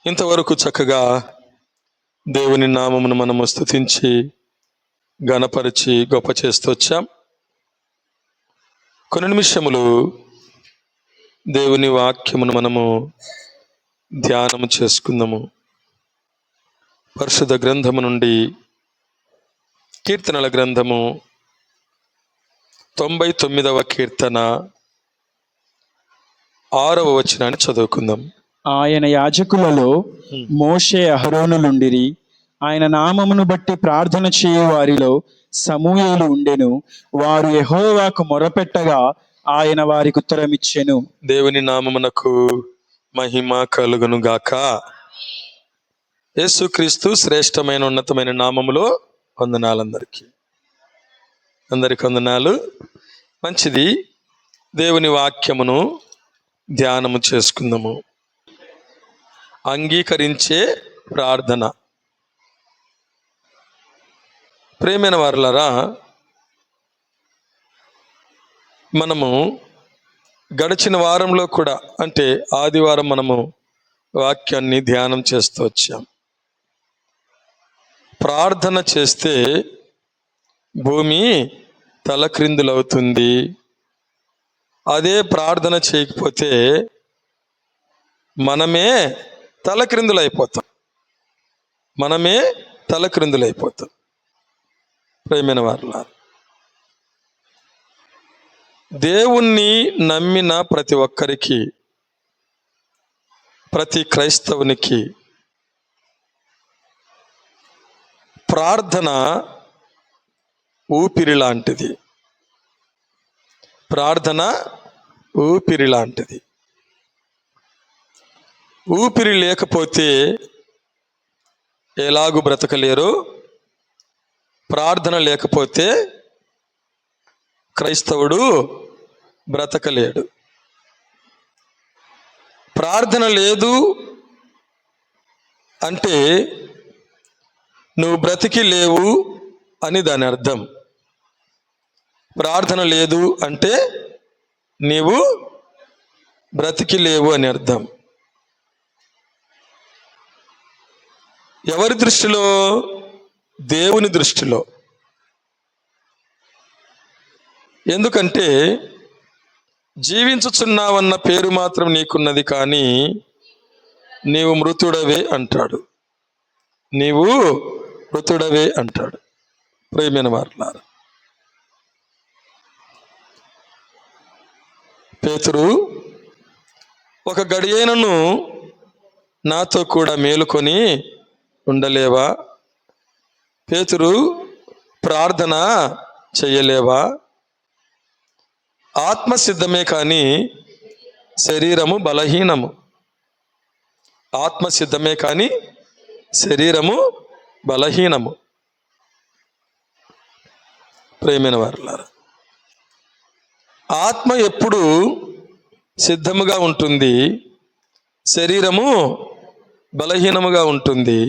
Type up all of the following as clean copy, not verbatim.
ఇంతవరకు చక్కగా దేవుని నామమును మనము స్తుతించి ఘనపరిచి గొప్ప చేస్తూ వచ్చాం. కొన్ని నిమిషములు దేవుని వాక్యమును మనము ధ్యానము చేసుకుందాము. పరిశుద్ధ గ్రంథము నుండి కీర్తనల గ్రంథము 99వ కీర్తన 6వ వచనాన్ని చదువుకుందాం. ఆయన యాజకులలో మోషే అహరోనులుండిరి. ఆయన నామమును బట్టి ప్రార్థన చేయు వారిలో సమూయేలు ఉండెను. వారు యెహోవాకు మొరపెట్టగా ఆయన వారికి ఉత్తరమిచ్చెను. దేవుని నామమునకు మహిమ కలుగును గాక. యేసుక్రీస్తు శ్రేష్టమైన ఉన్నతమైన నామములో వందనాలు. అందరికి వందనాలు. మంచిది. దేవుని వాక్యమును ధ్యానము చేసుకుందాము. అంగీకరించే ప్రార్థన. ప్రియమైన వారలారా, మనము గడిచిన వారంలో కూడా, అంటే ఆదివారం మనము వాక్యాన్ని ధ్యానం చేస్తూ వచ్చాం. ప్రార్థన చేస్తే భూమి తలక్రిందులవుతుంది. అదే ప్రార్థన చేయకపోతే మనమే తలక్రిందులైపోతాం. ప్రియమైన వారలారా, దేవుణ్ణి నమ్మిన ప్రతి ఒక్కరికి, ప్రతి క్రైస్తవునికి ప్రార్థన ఊపిరి లాంటిది. ఊపిరి లేకపోతే ఎలాగూ బ్రతకలేరు. ప్రార్థన లేకపోతే క్రైస్తవుడు బ్రతకలేడు. ప్రార్థన లేదు అంటే నువ్వు బ్రతికి లేవు అని దాని అర్థం. ప్రార్థన లేదు అంటే నీవు బ్రతికి లేవు అని అర్థం. ఎవరి దృష్టిలో? దేవుని దృష్టిలో. ఎందుకంటే జీవించుచున్నావన్న పేరు మాత్రం నీకున్నది, కానీ నీవు మృతుడవే అంటాడు. ప్రియమైన వారలారా, పేతురు, ఒక గడియైనను నాతో కూడా మేలుకొని ఉండలేవా? పేతురు, ప్రార్థన చెయ్యలేవా? ఆత్మ సిద్ధమే కానీ శరీరము బలహీనము. ప్రియమైన వారలారా, ఆత్మ ఎప్పుడు సిద్ధముగా ఉంటుంది, శరీరము బలహీనముగా ఉంటుంది.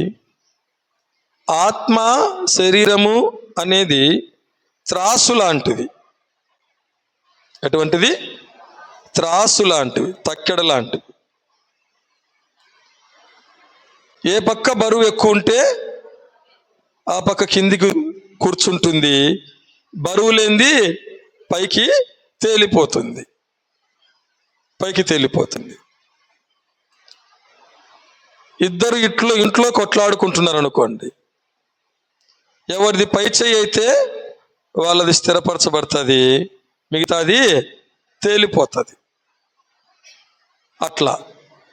ఆత్మ శరీరము అనేది త్రాసు లాంటిది. ఎటువంటిది? త్రాసు లాంటివి, తక్కెడ లాంటివి. ఏ పక్క బరువు ఎక్కువ ఉంటే ఆ పక్క కిందికి కూర్చుంటుంది. బరువు లేనిది పైకి తేలిపోతుంది. ఇద్దరు ఇంట్లో కొట్లాడుకుంటున్నారు అనుకోండి, ఎవరిది పై చెయ్యి అయితే వాళ్ళది స్థిరపరచబడుతుంది, మిగతాది తేలిపోతుంది. అట్లా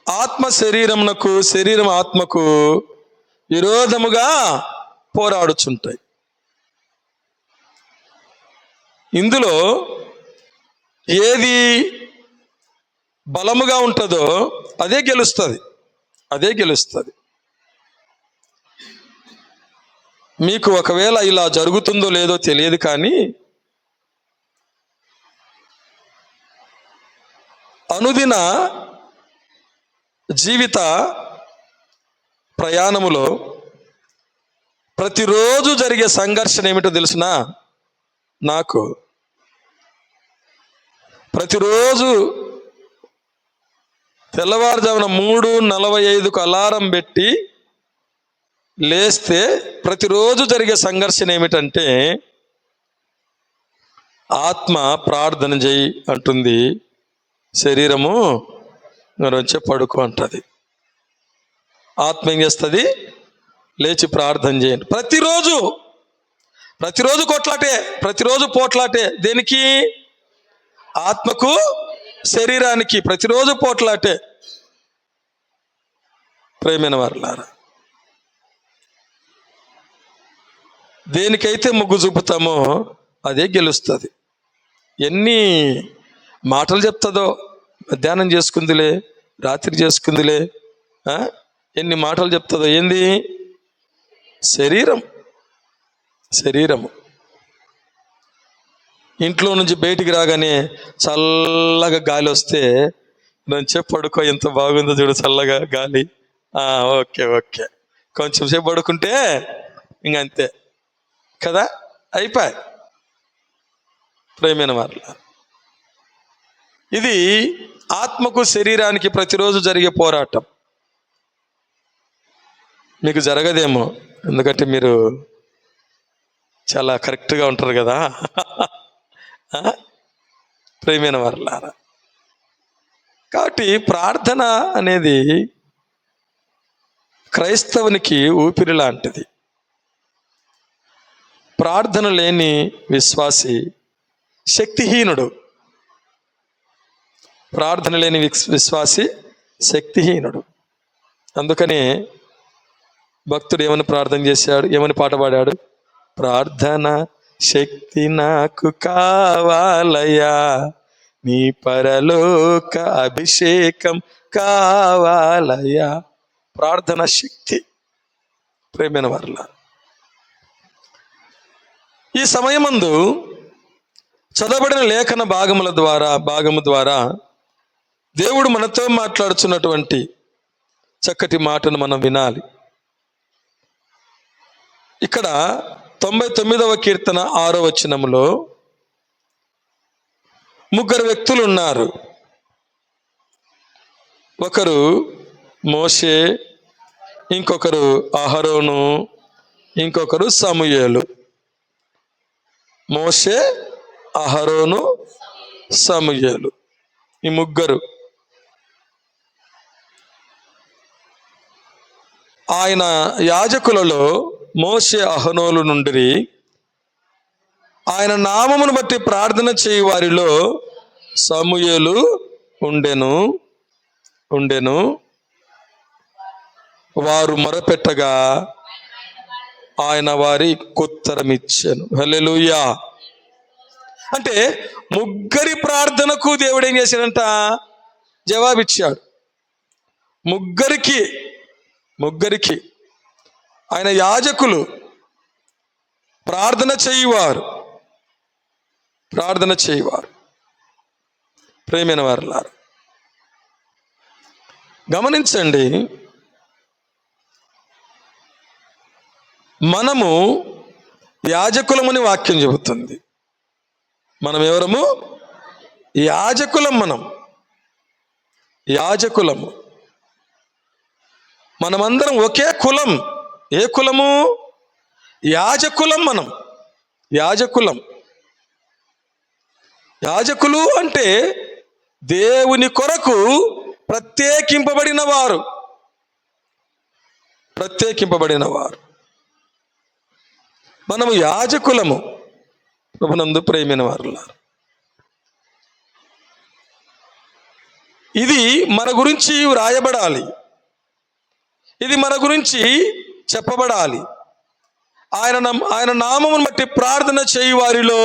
ఆత్మ శరీరమునకు, శరీరం ఆత్మకు విరోధముగా పోరాడుచుంటాయి. ఇందులో ఏది బలముగా ఉంటుందో అదే గెలుస్తుంది. మీకు ఒకవేళ ఇలా జరుగుతుందో లేదో తెలియదు, కానీ అనుదిన జీవిత ప్రయాణములో ప్రతిరోజు జరిగే సంఘర్షణ ఏమిటో తెలుసునా? నాకు ప్రతిరోజు తెల్లవారుజామున 3:45కు అలారం పెట్టి లేస్తే ప్రతిరోజు జరిగే సంఘర్షణ ఏమిటంటే, ఆత్మ ప్రార్థన చేయి అంటుంది, శరీరము వచ్చే పడుకో అంటుంది. ఆత్మ ఏం చేస్తుంది? లేచి ప్రార్థన చేయండి. ప్రతిరోజు కొట్లాటే, ప్రతిరోజు పోట్లాటే. దేనికి? ఆత్మకు, శరీరానికి ప్రతిరోజు పోట్లాటే. ప్రియమైన వారులారా, దేనికైతే మొగ్గు చూపుతామో అదే గెలుస్తుంది. ఎన్ని మాటలు చెప్తుందో, మధ్యాహ్నం చేసుకుందిలే, రాత్రి చేసుకుందిలే, ఎన్ని మాటలు చెప్తుందో. ఏంది? శరీరము. ఇంట్లో నుంచి బయటికి రాగానే చల్లగా గాలి వస్తే మంచిగా పడుకో, ఎంత బాగుందో చూడు చల్లగా గాలి. ఓకే కొంచెం సేపు పడుకుంటే ఇంకంతే కదా, అయిపోయి. ప్రియమైన వారులారా, ఇది ఆత్మకు, శరీరానికి ప్రతిరోజు జరిగే పోరాటం. మీకు జరగదేమో, ఎందుకంటే మీరు చాలా కరెక్ట్గా ఉంటారు కదా. ప్రియమైన వారులారా, కాబట్టి ప్రార్థన అనేది క్రైస్తవునికి ఊపిరి లాంటిది. ప్రార్థన లేని విశ్వాసి శక్తిహీనుడు. ప్రార్థన లేని విశ్వాసి శక్తిహీనుడు. అందుకనే భక్తుడు ఏమని ప్రార్థన చేశాడు, ఏమని పాట పాడాడు? ప్రార్థన శక్తి నాకు కావాలయ్యా, నీ పరలోక అభిషేకం కావాలయ్యా. ప్రార్థన శక్తి. ప్రియమైన వారులారా, ఈ సమయమందు చదవబడిన లేఖన భాగము ద్వారా దేవుడు మనతో మాట్లాడుతున్నటువంటి చక్కటి మాటను మనం వినాలి. ఇక్కడ 99వ కీర్తన 6వ వచనములో 3 వ్యక్తులు ఉన్నారు. ఒకరు మోషే, ఇంకొకరు అహరోను, ఇంకొకరు సమూయేలు. మోషే, అహరోను, సమూయేలు, ఈ 3. ఆయన యాజకులలో మోషే, అహరోనుల నుండి ఆయన నామమును బట్టి ప్రార్థన చేయి వారిలో సమూయేలు ఉండెను. వారు మొరపెట్టగా ఆయన వారి ఉత్తరమిచ్చెను. హల్లెలూయా. అంటే 3 ప్రార్థనకు దేవుడు ఏం చేశాడంట? జవాబిచ్చాడు. 3 ఆయన యాజకులు, ప్రార్థన చేయువారు. ప్రియమైన వారులారా, గమనించండి, మనము యాజకులమని వాక్యం చెబుతుంది. మనం ఎవరము? యాజకులము. మనమందరం ఒకే కులం. ఏ కులము? యాజకులం. మనం యాజకులు అంటే దేవుని కొరకు ప్రత్యేకింపబడిన వారు. మనము యాజకులము. ప్రభునందు ప్రియమైన వారులారా, ఇది మన గురించి వ్రాయబడాలి, ఇది మన గురించి చెప్పబడాలి. ఆయన నామమును బట్టి ప్రార్థన చేయి వారిలో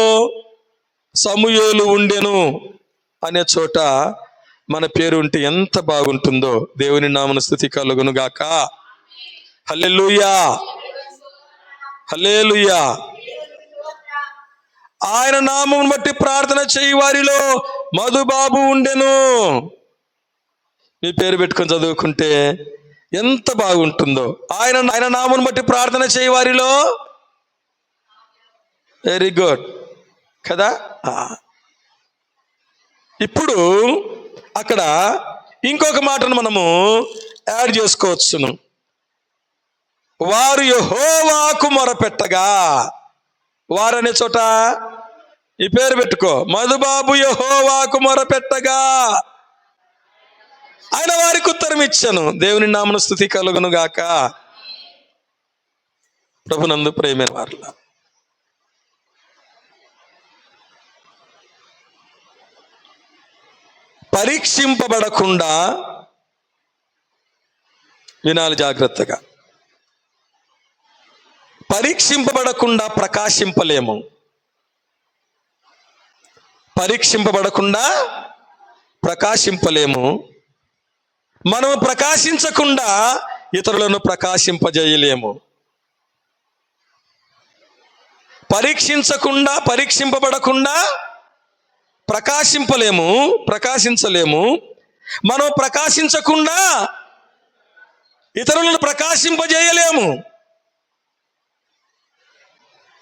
సమూయేలు ఉండెను అనే చోట మన పేరు ఉంటే ఎంత బాగుంటుందో. దేవుని నామమున స్తుతి కలుగును గాక. హల్లెలూయా. ఆయన నామమును బట్టి ప్రార్థన చేయి వారిలో మధుబాబు ఉండెను. మీ పేరు పెట్టుకొని చదువుకుంటే ఎంత బాగుంటుందో. ఆయన నామమును బట్టి ప్రార్థన చేయి వారిలో, వెరీ గుడ్ కదా. ఇప్పుడు అక్కడ ఇంకొక మాటను మనము యాడ్ చేసుకోవచ్చును. వారు యెహోవాకు మొరపెట్టగా, వారనే చోట ఈ పేరు పెట్టుకో, మధుబాబు యెహోవాకు మొరపెట్టగా ఆయన వారికి ఉత్తరం ఇచ్చాను. దేవుని నామమున స్తుతి కలుగును గాక. ప్రభునందు ప్రియమైన వారులా, పరీక్షింపబడకుండా వినాలి జాగ్రత్తగా. పరీక్షింపబడకుండా ప్రకాశింపలేము. పరీక్షింపబడకుండా ప్రకాశింపలేము. మనము ప్రకాశించకుండా ఇతరులను ప్రకాశింపజేయలేము. పరీక్షింపబడకుండా ప్రకాశించలేము. మనం ప్రకాశించకుండా ఇతరులను ప్రకాశింపజేయలేము.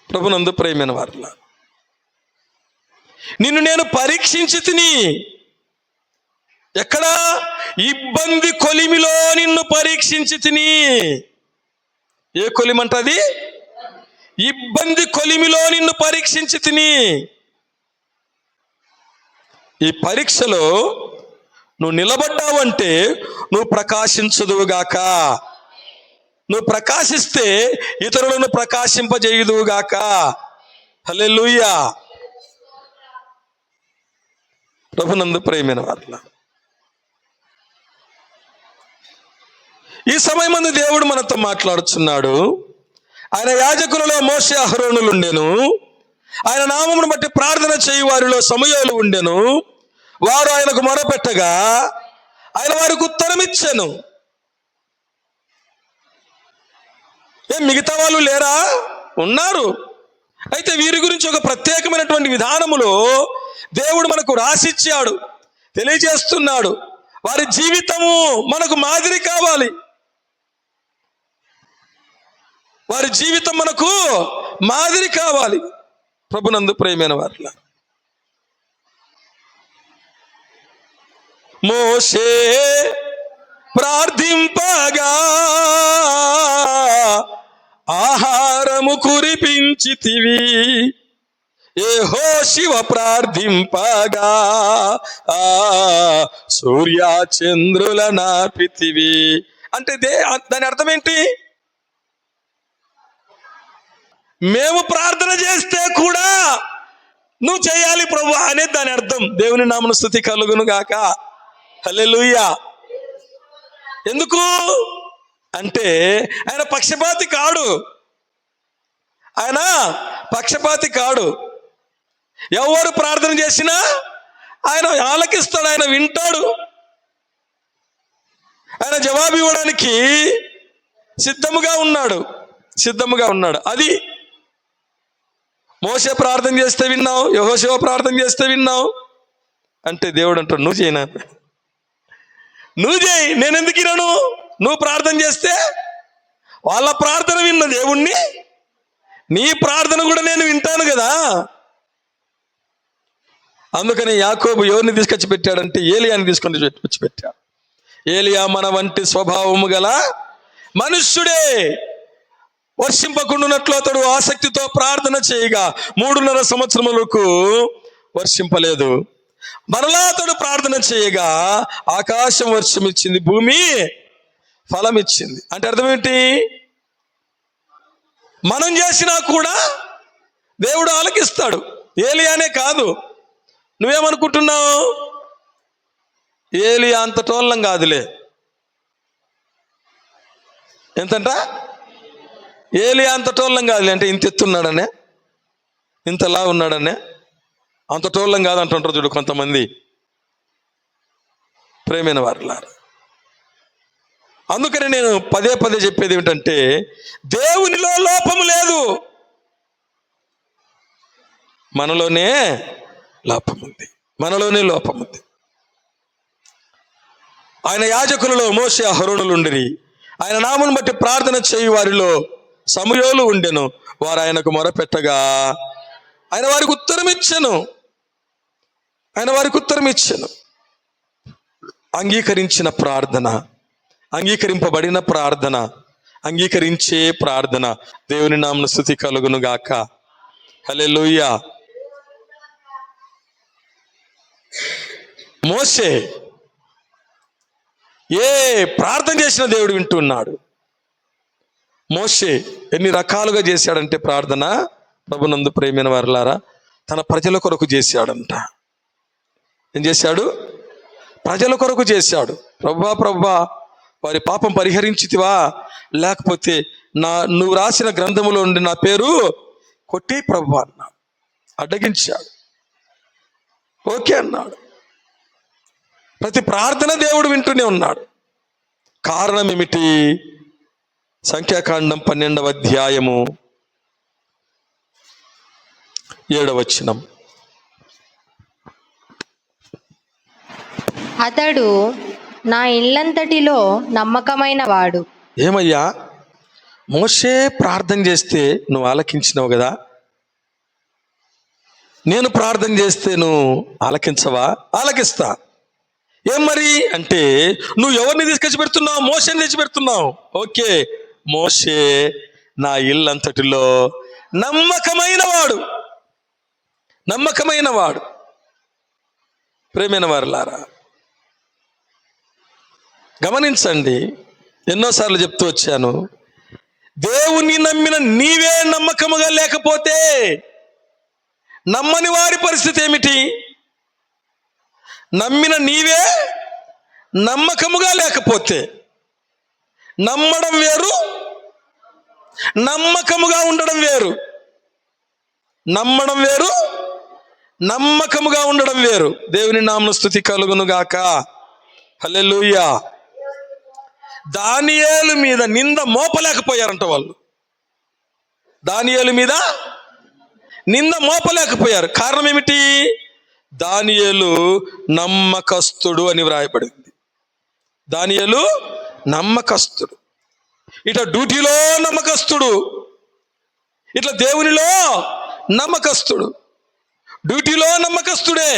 ప్రభునందు ప్రియమైన వారులా, నిన్ను నేను పరీక్షించి తిని. ఎక్కడ? ఇబ్బంది కొలిమిలో నిన్ను పరీక్షించి తిని. ఏ కొలిమంటది? ఇబ్బంది కొలిమిలో నిన్ను పరీక్షించి తిని. ఈ పరీక్షలో నువ్వు నిలబడ్డావంటే నువ్వు ప్రకాశించుదువుగాక. నువ్వు ప్రకాశిస్తే ఇతరులను ప్రకాశింపజేయుదువుగాక. హల్లెలూయా. ప్రభునందు ప్రియమైన వారులా, ఈ సమయమందు దేవుడు మనతో మాట్లాడుచున్నాడు. ఆయన యాజకులలో మోషే అహరోనులు ఉండెను. ఆయన నామమును బట్టి ప్రార్థన చేయు వారిలో సమూయేలు ఉండెను. వారు ఆయనకు మొరపెట్టగా ఆయన వారికి ఉత్తరం ఇచ్చెను. మిగతా వాళ్ళు లేరా? ఉన్నారు. అయితే వీరి గురించి ఒక ప్రత్యేకమైనటువంటి విధానములో దేవుడు మనకు రాసిచ్చాడు, తెలియజేస్తున్నాడు. వారి జీవితము మనకు మాదిరి కావాలి. వారి జీవితం మనకు మాదిరి కావాలి. ప్రభునందు ప్రియమైన వారులా, మోషే ప్రార్థింపగా ఆహారము కురిపించితివి, యెహోషువ ప్రార్థింపగా సూర్యచంద్రుల నాపితివి. అంటే దాని అర్థం ఏంటి? మేము ప్రార్థన చేస్తే కూడా నువ్వు చేయాలి ప్రభు అనేది దాని అర్థం. దేవుని నామమున స్తుతి కలుగును గాక. హల్లెలూయా. ఎందుకు అంటే ఆయన పక్షపాతి కాడు. ఆయన పక్షపాతి కాడు. ఎవరు ప్రార్థన చేసినా ఆయన ఆలకిస్తాడు, ఆయన వింటాడు, ఆయన జవాబు ఇవ్వడానికి సిద్ధముగా ఉన్నాడు. అది మోషే ప్రార్థన చేస్తే విన్నావు, యెహోషువ ప్రార్థన చేస్తే విన్నావు అంటే దేవుడు అంటాడు, నువ్వు చేయనా, నువ్వు చేయి, నేను ఎందుకు వినను? నువ్వు ప్రార్థన చేస్తే వాళ్ళ ప్రార్థన విన్న దేవుణ్ణి నీ ప్రార్థన కూడా నేను వింటాను కదా. అందుకని యాకోబు ఎవరిని తీసుకొచ్చి పెట్టాడంటే ఏలియాని తీసుకొని వచ్చి పెట్టాడు. ఏలియా మన వంటి స్వభావము గల మనుష్యుడే. వర్షింపకుండానట్లు అతడు ఆసక్తితో ప్రార్థన చేయగా 3.5 సంవత్సరములకు వర్షింపలేదు. మరలా అతడు ప్రార్థన చేయగా ఆకాశం వర్షం ఇచ్చింది, భూమి ఫలం ఇచ్చింది. అంటే అర్థం ఏంటి? మనం చేసినా కూడా దేవుడు ఆలకిస్తాడు. ఏలియానే కాదు. నువ్వేమనుకుంటున్నావు? ఏలియా అంత టోల్లం కాదులే. ఎంతంట? ఏలియా అంత టోల్లం కాదులే. అంటే ఇంత ఎత్తున్నాడనే, ఇంతలా ఉన్నాడనే, అంత టోల్లం కాదంటుంటారు చూడు కొంతమంది. ప్రేమైన వారులారా, అందుకని నేను పదే చెప్పేది ఏమిటంటే దేవునిలో లోపము లేదు, మనలోనే లోపం ఉంది. ఆయన యాజకులలో మోషే అహరోనులు ఉండిరి. ఆయన నామమును బట్టి ప్రార్థన చేయు వారిలో సమూయేలు ఉండెను. వారు ఆయనకు మొరపెట్టగా ఆయన వారికి ఉత్తరం ఇచ్చెను. అంగీకరించిన ప్రార్థన, అంగీకరింపబడిన ప్రార్థన, అంగీకరించే ప్రార్థన. దేవుని నామమున స్తుతి కలుగును గాక. హల్లెలూయా. మోషే ఏ ప్రార్థన చేసిన దేవుడు వింటున్నాడు. మోషే ఎన్ని రకాలుగా చేశాడంటే ప్రార్థన, ప్రభునందు ప్రేమైన వారలారా, తన ప్రజల కొరకు చేశాడంట. ఏం చేశాడు? ప్రజల కొరకు చేశాడు. ప్రభువా వారి పాపం పరిహరించితివా, లేకపోతే నువ్వు రాసిన గ్రంథములో ఉండి నా పేరు కొట్టి ప్రభువా అన్నాడు. అడ్డగించాడు. ఓకే అన్నాడు. ప్రతి ప్రార్థన దేవుడు వింటూనే ఉన్నాడు. కారణం ఏమిటి? సంఖ్యాకాండం 12వ అధ్యాయము 7వ వచనం. అతడు నా ఇల్లంతటిలో నమ్మకమైన వాడు. ఏమయ్యా, మోషే ప్రార్థన చేస్తే నువ్వు ఆలకించినావు కదా, నేను ప్రార్థన చేస్తే నువ్వు ఆలకించవా? ఆలకిస్తా. ఏం మరి అంటే, నువ్వు ఎవరిని తీసుకొచ్చి పెడుతున్నావు? మోషేని తెచ్చి పెడుతున్నావు. ఓకే, మోషే నా ఇల్లంతటిలో నమ్మకమైన వాడు. నమ్మకమైన వాడు. ప్రేమైన వారులారా, గమనించండి, ఎన్నోసార్లు చెప్తూ వచ్చాను, దేవుని నమ్మిన నీవే నమ్మకముగా లేకపోతే నమ్మని వారి పరిస్థితి ఏమిటి? నమ్మిన నీవే నమ్మకముగా లేకపోతే, నమ్మడం వేరు, నమ్మకముగా ఉండడం వేరు. నమ్మడం వేరు, నమ్మకముగా ఉండడం వేరు. దేవుని నామమున స్తుతి కలుగును గాక. హల్లెలూయా. దానియేలు మీద నింద మోపలేకపోయారంట వాళ్ళు. దానియేలు మీద నింద మోపలేకపోయారు. కారణం ఏమిటి? దానియేలు నమ్మకస్తుడు అని వ్రాయబడింది. దానియేలు నమ్మకస్తుడు. ఇట్లా డ్యూటీలో నమ్మకస్తుడు, ఇట్లా దేవునిలో నమ్మకస్తుడు. డ్యూటీలో నమ్మకస్తుడే,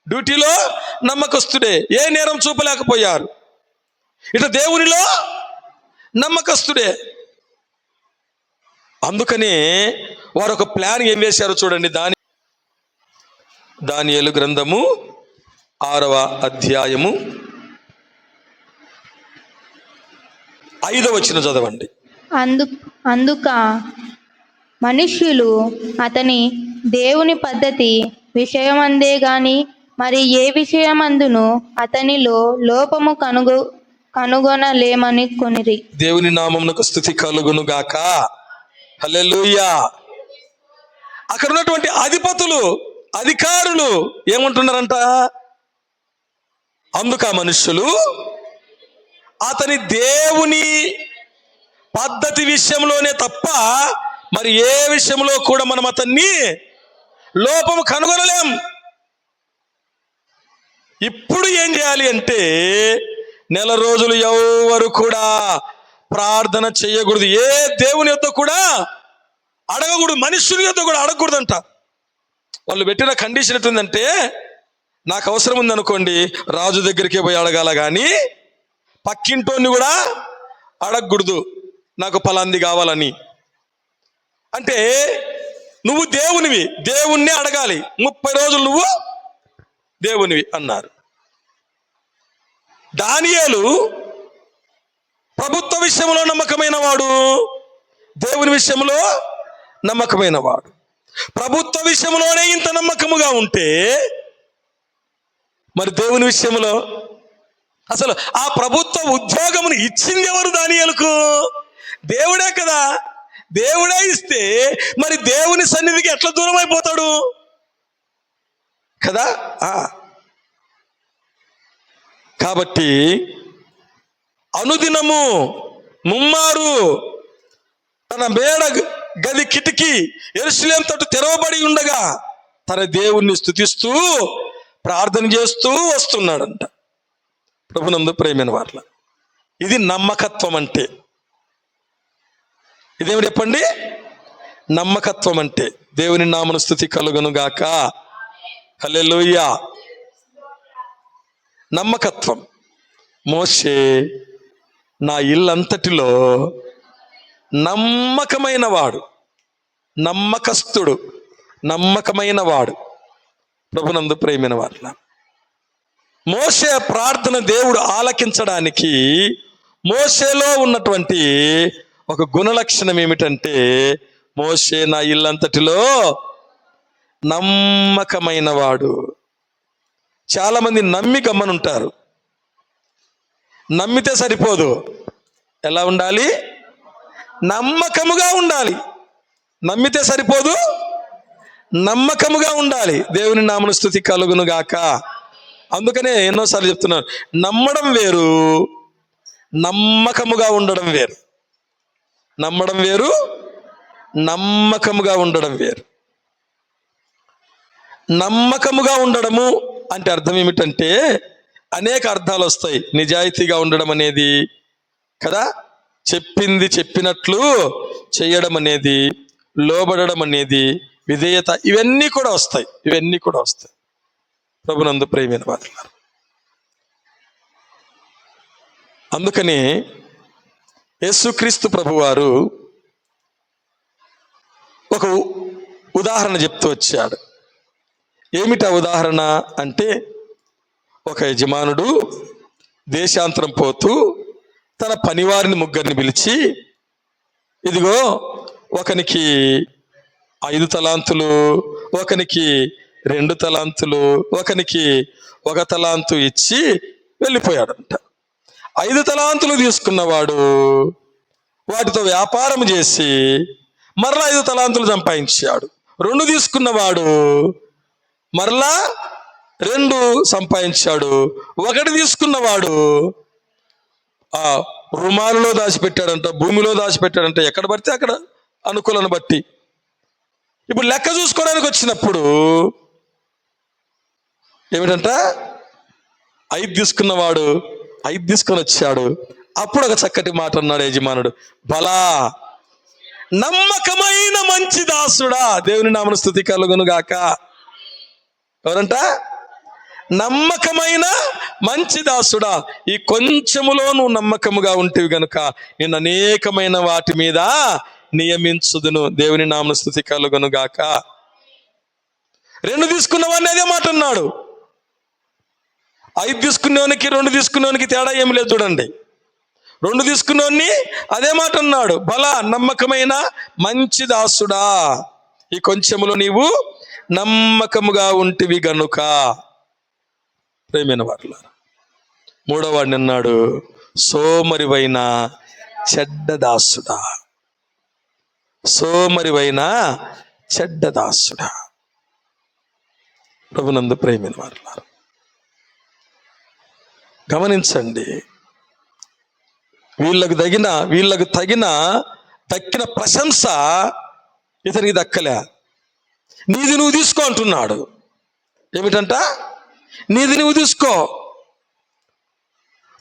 డ్యూటీలో నమ్మకస్తుడే. ఏ నేరం చూపలేకపోయారు. ఇట్లా దేవునిలో నమ్మకస్తుడే. అందుకనే వారు ఒక ప్లాన్ ఏం వేశారో చూడండి. దానియేలు గ్రంథము 6వ అధ్యాయము 5వ వచనం చదవండి. అందుక మనుష్యులు అతని దేవుని పద్ధతి విషయమందే గాని మరి ఏ విషయమందును అతనిలో లోపము కనుగొనలేమని కొనిరి. దేవుని నామమునకు స్తుతి కలుగును గాక. హల్లెలూయా. అక్కడ ఉన్నటువంటి అధిపతులు, అధికారులు ఏమంటున్నారంట? అందుక మనుష్యులు అతని దేవుని పద్ధతి విషయంలోనే తప్ప మరి ఏ విషయంలో కూడా మనం అతన్ని లోపము కనుగొనలేం. ఇప్పుడు ఏం చేయాలి అంటే, నెల రోజులు ఎవరు కూడా ప్రార్థన చేయకూడదు. ఏ దేవుని యొద్ద కూడా అడగకూడదు, మనుషుని యొద్ద కూడా అడగకూడదంట. వాళ్ళు పెట్టిన కండిషన్ ఎట్టుందంటే, నాకు అవసరం ఉందనుకోండి రాజు దగ్గరికి పోయి అడగాల, కానీ పక్కింటోని కూడా అడగకూడదు నాకు పలాంది కావాలని. అంటే నువ్వు దేవునివి, దేవుణ్ణి అడగాలి. 30 రోజులు నువ్వు దేవునివి అన్నారు. దానియేలు ప్రభుత్వ విషయంలో నమ్మకమైన వాడు, దేవుని విషయంలో నమ్మకమైన వాడు. ప్రభుత్వ విషయంలోనే ఇంత నమ్మకముగా ఉంటే మరి దేవుని విషయంలో, అసలు ఆ ప్రభుత్వ ఉద్యోగమును ఇచ్చింది ఎవరు? దానియేలుకు దేవుడే కదా. దేవుడే ఇస్తే మరి దేవుని సన్నిధికి ఎట్లా దూరం అయిపోతాడు కదా. కాబట్టి అనుదినము ముమ్మారు తన మేడ గది కిటికీ యెరూషలేము తట్టు తెరవబడి ఉండగా తన దేవుణ్ణి స్తుతిస్తూ ప్రార్థన చేస్తూ వస్తున్నాడంట. ప్రభునందు ప్రేమైన వార్ల, ఇది నమ్మకత్వం అంటే. ఇదేమి చెప్పండి? నమ్మకత్వం అంటే. దేవుని నామమున స్తుతి కలుగును గాక. హల్లెలూయా. నమ్మకత్వం. మోషే నా ఇల్లంతటిలో నమ్మకమైన వాడు, నమ్మకస్తుడు, నమ్మకమైన వాడు. ప్రభునందు ప్రియమైన వారుల, మోషే ప్రార్థన దేవుడు ఆలకించడానికి మోషేలో ఉన్నటువంటి ఒక గుణలక్షణం ఏమిటంటే, మోషే నా ఇల్లంతటిలో నమ్మకమైన వాడు. చాలా మంది నమ్మి గమ్మనుంటారు. నమ్మితే సరిపోదు, ఎలా ఉండాలి? నమ్మకముగా ఉండాలి. నమ్మితే సరిపోదు, నమ్మకముగా ఉండాలి. దేవుని నామమున స్తుతి కలుగును గాక. అందుకనే ఎన్నోసార్లు చెప్తున్నాను, నమ్మడం వేరు, నమ్మకముగా ఉండడం వేరు. నమ్మడం వేరు, నమ్మకముగా ఉండడం వేరు. నమ్మకముగా ఉండడము అంటే అర్థం ఏమిటంటే, అనేక అర్థాలు వస్తాయి. నిజాయితీగా ఉండడం అనేది కదా, చెప్పింది చెప్పినట్లు చేయడం అనేది, లోబడడం అనేది, విధేయత, ఇవన్నీ కూడా వస్తాయి. ఇవన్నీ కూడా వస్తాయి. ప్రభునందు ప్రియమైన వారులారా, అందుకని యేసుక్రీస్తు ప్రభువారు ఒక ఉదాహరణ చెప్తూ వచ్చాడు. ఏమిటా ఉదాహరణ అంటే, ఒక యజమానుడు దేశాంతరం పోతూ తన పనివారిని ముగ్గురిని పిలిచి, ఇదిగో ఒకనికి 5 తలాంతులు, ఒకనికి 2 తలాంతులు, ఒకనికి 1 తలాంతు ఇచ్చి వెళ్ళిపోయాడంట. 5 తలాంతులు తీసుకున్నవాడు వాటితో వ్యాపారం చేసి మరలా 5 తలాంతులు సంపాదించాడు. 2 తీసుకున్నవాడు మరలా 2 సంపాదించాడు. 1 తీసుకున్నవాడు ఆ రుమాలులో దాచిపెట్టాడంట, భూమిలో దాచిపెట్టాడంట, ఎక్కడ పడితే అక్కడ, అనుకూలను బట్టి. ఇప్పుడు లెక్క చూసుకోవడానికి వచ్చినప్పుడు ఏమిటంట, 5 తీసుకున్నవాడు 5 తీసుకొని వచ్చాడు. అప్పుడు ఒక చక్కటి మాట అన్నాడు యజమానుడు, బలా నమ్మకమైన మంచి దాసుడా. దేవుని నామమున స్తుతి కలుగును గాక. ఎవరంట? నమ్మకమైన మంచి దాసుడా, ఈ కొంచెములో నువ్వు నమ్మకముగా ఉంటేవి గనుక నేను అనేకమైన వాటి మీద నియమించుదును. దేవుని నామమున స్తుతి కలుగును గాక. 2 తీసుకున్నవాడిని అదే మాట అన్నాడు. 5 తీసుకునేవానికి 2 తీసుకునేవానికి తేడా ఏమి లేదు చూడండి. 2 తీసుకునేవాడిని అదే మాట అన్నాడు, బలా నమ్మకమైన మంచి దాసుడా, ఈ కొంచెములో నీవు నమ్మకముగా ఉంటివి గనుక. ప్రేమైన వారులారా, 3వ వాడిని అన్నాడు, సోమరివైన చెడ్డ దాసుడా, సోమరివైన చెడ్డ దాసుడా. ప్రభునందు ప్రేమైన వారులారా, గమనించండి, వీళ్ళకు దక్కిన ప్రశంస ఇతనికి దక్కలే. నీది నువ్వు తీసుకో అంటున్నాడు. ఏమిటంట? నీది నువ్వు తీసుకో.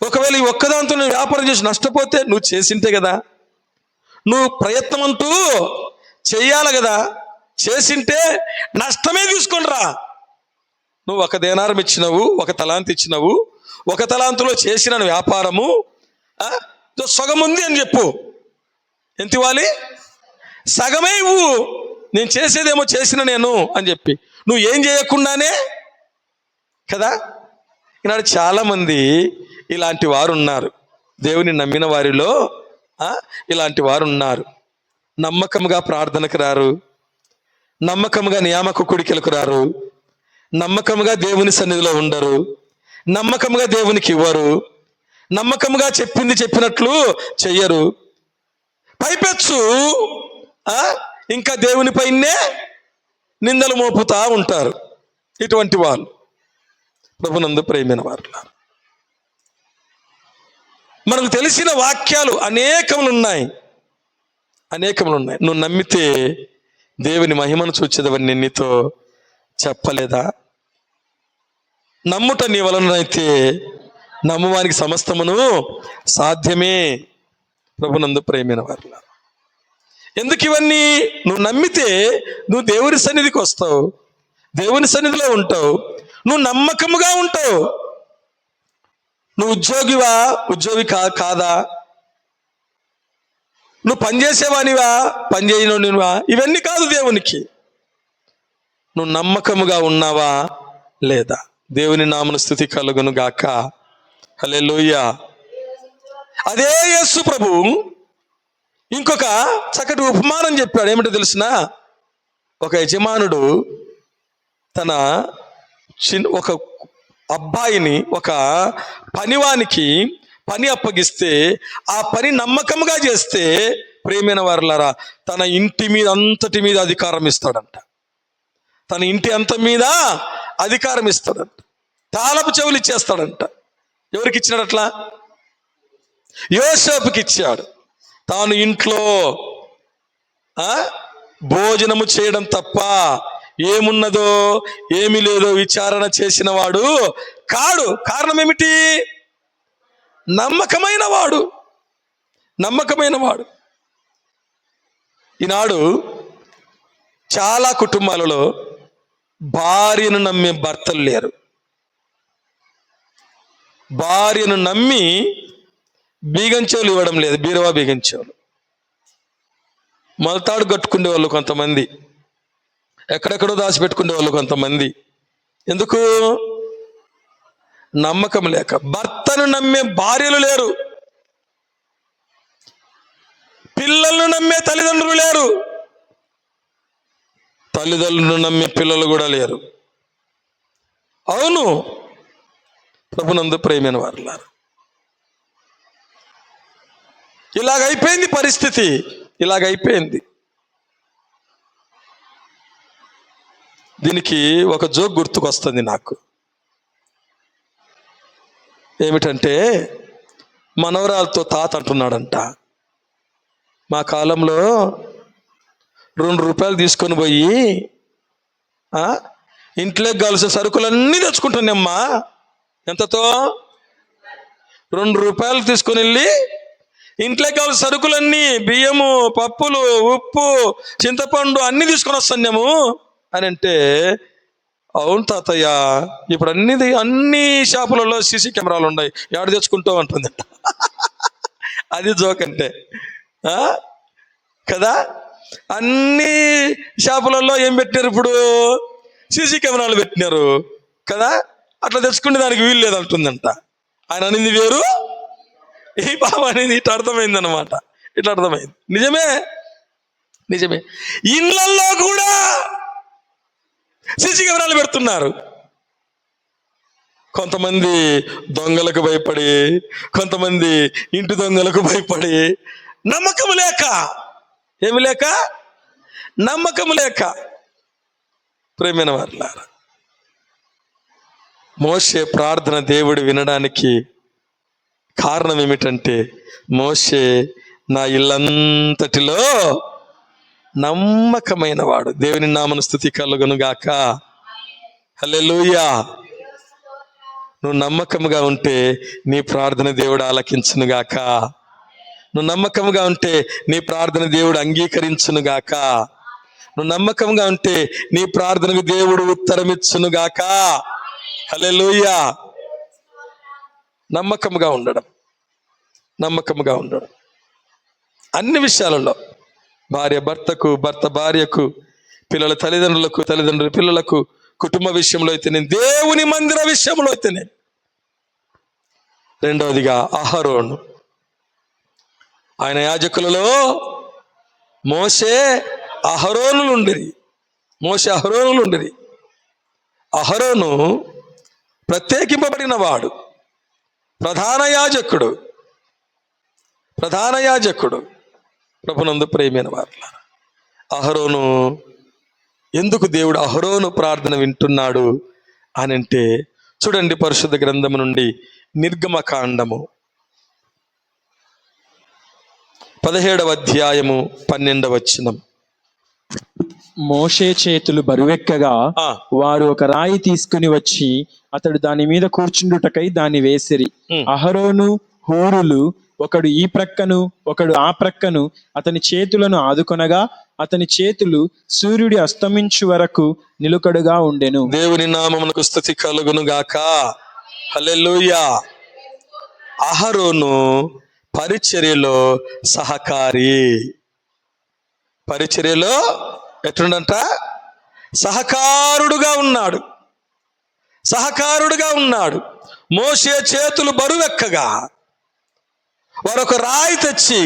ఒకవేళ ఈ ఒక్కదాంతో నువ్వు వ్యాపారం చేసి నష్టపోతే నువ్వు చేసింటే కదా, నువ్వు ప్రయత్నం అంటూ చెయ్యాలి కదా, చేసింటే నష్టమే తీసుకొనిరా. నువ్వు 1 దేనారం ఇచ్చినవు, 1 తలాంతు ఇచ్చినవు, 1 తలాంతులో చేసిన వ్యాపారము సగం ఉంది అని చెప్పు. ఎంత ఇవ్వాలి? సగమే ఇవ్వు. నేను చేసేదేమో చేసిన నేను అని చెప్పి నువ్వు ఏం చేయకుండానే కదా. ఈనాడు చాలామంది ఇలాంటి వారు ఉన్నారు. దేవుని నమ్మిన వారిలో ఇలాంటి వారు ఉన్నారు. నమ్మకంగా ప్రార్థనకు రారు, నమ్మకంగా నియామక కూడికలకు రారు, నమ్మకంగా దేవుని సన్నిధిలో ఉండరు, నమ్మకంగా దేవునికి ఇవ్వరు, నమ్మకంగా చెప్పింది చెప్పినట్లు చెయ్యరు. పైపెచ్చు ఇంకా దేవునిపైనే నిందలు మోపుతా ఉంటారు. ఇటువంటి వాళ్ళు ప్రభునందు ప్రేమైన వారులారా, మనకు తెలిసిన వాక్యాలు అనేకములు ఉన్నాయి. నువ్వు నమ్మితే దేవుని మహిమను చూచేదవని నేను నీతో చెప్పలేదా? నమ్ముట నీ వలనైతే నమ్మువానికి సమస్తమును సాధ్యమే. ప్రభునందు ప్రేమైన వారులారా, ఎందుకు ఇవన్నీ? నువ్వు నమ్మితే నువ్వు దేవుని సన్నిధికి వస్తావు, దేవుని సన్నిధిలో ఉంటావు, నువ్వు నమ్మకముగా ఉంటావు. నువ్వు ఉద్యోగి కాదా? నువ్వు పనిచేసేవానివా, పనిచేయనివా? ఇవన్నీ కాదు దేవునికి. నువ్వు నమ్మకముగా ఉన్నావా లేదా? దేవుని నామమున స్తుతి కలుగును గాక. హల్లెలూయా. అదే యేసు ప్రభు ఇంకొక చక్కటి ఉపమానం చెప్పాడు. ఏమిటో తెలిసిన? ఒక యజమానుడు తన ఒక అబ్బాయిని ఒక పనివానికి పని అప్పగిస్తే ఆ పని నమ్మకంగా చేస్తే, ప్రియమైన వారలారా, తన ఇంటి మీద అంతటి మీద అధికారం ఇస్తాడంట. తన ఇంటి అంత మీద అధికారం ఇస్తాడంట. తాళపు చెవులు ఇచ్చేస్తాడంట. ఎవరికి ఇచ్చినాడు అట్లా? యోసేపుకి ఇచ్చాడు. తాను ఇంట్లో భోజనము చేయడం తప్ప ఏమున్నదో ఏమి లేదో విచారణ చేసిన వాడు కాడు. కారణం ఏమిటి? నమ్మకమైన వాడు. ఈనాడు చాలా కుటుంబాలలో భార్యను నమ్మే భర్తలు లేరు. భార్యను నమ్మి బీగంచెవులు ఇవ్వడం లేదు. బీరువా బీగంచెవులు మొలతాడు కట్టుకునే వాళ్ళు కొంతమంది, ఎక్కడెక్కడో దాచిపెట్టుకునే వాళ్ళు కొంతమంది. ఎందుకు? నమ్మకం లేక. భర్తను నమ్మే భార్యలు లేరు. పిల్లలను నమ్మే తల్లిదండ్రులు లేరు. తల్లిదండ్రులను నమ్మే పిల్లలు కూడా లేరు. అవును, ప్రభునందు ప్రియమైన వారులారా, ఇలాగైపోయింది పరిస్థితి. ఇలాగైపోయింది. దీనికి ఒక జోక్ గుర్తుకొస్తుంది నాకు. ఏమిటంటే, మనవరాలతో తాత అంటున్నాడంట, మా కాలంలో 2 రూపాయలు తీసుకొని పోయి ఇంట్లోకి కావాల్సిన సరుకులన్నీ తెచ్చుకుంటానమ్మా. ఎంతతో? 2 రూపాయలు తీసుకొని వెళ్ళి ఇంట్లోకి కావాల్సిన సరుకులన్నీ, బియ్యము, పప్పులు, ఉప్పు, చింతపండు అన్నీ తీసుకొని వస్తాము అని అంటే, అవును తాతయ్య, ఇప్పుడు అన్ని షాపులలో సీసీ కెమెరాలు ఉన్నాయి, ఎవడు తెచ్చుకుంటావు అంటుందంట. అది జోక్ అంటే కదా. అన్ని షాపులలో ఏం పెట్టినారు ఇప్పుడు? సీసీ కెమెరాలు పెట్టినారు కదా. అట్లా తెచ్చుకునే దానికి వీలు లేదు అంటుందంట. ఆయన అనేది వేరు, ఈ బాబు అనేది ఇట్లా అర్థమైంది అనమాట. ఇట్లా అర్థమైంది. నిజమే. ఇళ్ళల్లో కూడా సీసీ కెమెరాలు పెడుతున్నారు. కొంతమంది దొంగలకు భయపడి, కొంతమంది ఇంటి దొంగలకు భయపడి, నమ్మకము లేక. ఏమి లేక? నమ్మకము లేక. ప్రియమైన వారులారా, మోషే ప్రార్థన దేవుడు వినడానికి కారణం ఏమిటంటే, మోషే నా ఇల్లంతటిలో నమ్మకమైన వాడు. దేవుని నామమున స్తుతి కలుగును గాక. హల్లెలూయా. నువ్వు నమ్మకముగా ఉంటే నీ ప్రార్థన దేవుడు ఆలకించును గాక. నువ్వు నమ్మకముగా ఉంటే నీ ప్రార్థన దేవుడు అంగీకరించును గాక. నువ్వు నమ్మకంగా ఉంటే నీ ప్రార్థనకు దేవుడు ఉత్తరం ఇచ్చును గాక. హల్లెలూయా. నమ్మకముగా ఉండడం అన్ని విషయాలలో, భార్య భర్తకు, భర్త భార్యకు, పిల్లల తల్లిదండ్రులకు, తల్లిదండ్రుల పిల్లలకు, కుటుంబ విషయంలో అయితేనే, దేవుని మందిర విషయంలో అయితేనే. రెండవదిగా అహరోను. ఆయన యాజకులలో మోషే అహరోనులు ఉండిరి. అహరోను ప్రత్యేకింపబడిన వాడు, ప్రధాన యాజకుడు. ప్రభునందు ప్రియమైన వారులారా, అహరోను ఎందుకు దేవుడు అహరోను ప్రార్థన వింటున్నాడు అని అంటే, చూడండి పరిశుద్ధ గ్రంథము నుండి నిర్గమకాండము 17వ అధ్యాయము 12వ వచనం. మోషే చేతులు బరువెక్కగా వారు ఒక రాయి తీసుకుని వచ్చి అతడు దాని మీద కూర్చుండుటకై దాన్ని వేసిరి. అహరోను, హూరులు ఒకడు ఈ ప్రక్కను ఒకడు ఆ ప్రక్కను అతని చేతులను ఆదుకొనగా అతని చేతులు సూర్యుడి అస్తమించు వరకు నిలుకడుగా ఉండెను. దేవుని నామమునకు స్తుతి కలుగును గాక. హల్లెలూయా. అహరోను పరిచర్యలో సహకారి. పరిచర్యలో ఎట్లుండంట? సహకారుడుగా ఉన్నాడు. సహకారుడుగా ఉన్నాడు. మోషే చేతులు బరువెక్కగా వారొక రాయి తెచ్చి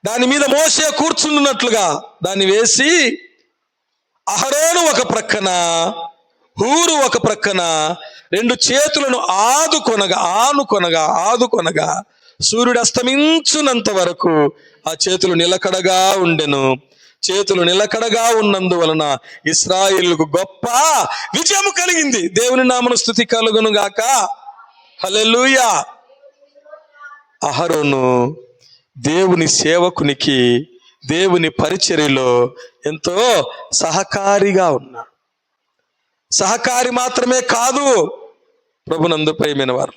దాని మీద మోషే కూర్చున్నట్లుగా దాన్ని వేసి, అహరోను ఒక ప్రక్కన, హూరు ఒక ప్రక్కన, రెండు చేతులను ఆదుకొనగా సూర్యుడు అస్తమించునంత వరకు ఆ చేతులు నిలకడగా ఉండెను. చేతులు నిలకడగా ఉన్నందువలన ఇశ్రాయేలుకు గొప్ప విజయము కలిగింది. దేవుని నామమున స్తుతి కలుగును గాక. హల్లెలూయా. అహరోను దేవుని సేవకునికి, దేవుని పరిచర్యలో ఎంతో సహకారిగా ఉన్నాడు. సహకారి మాత్రమే కాదు, ప్రభునందు ప్రియమైన వారు,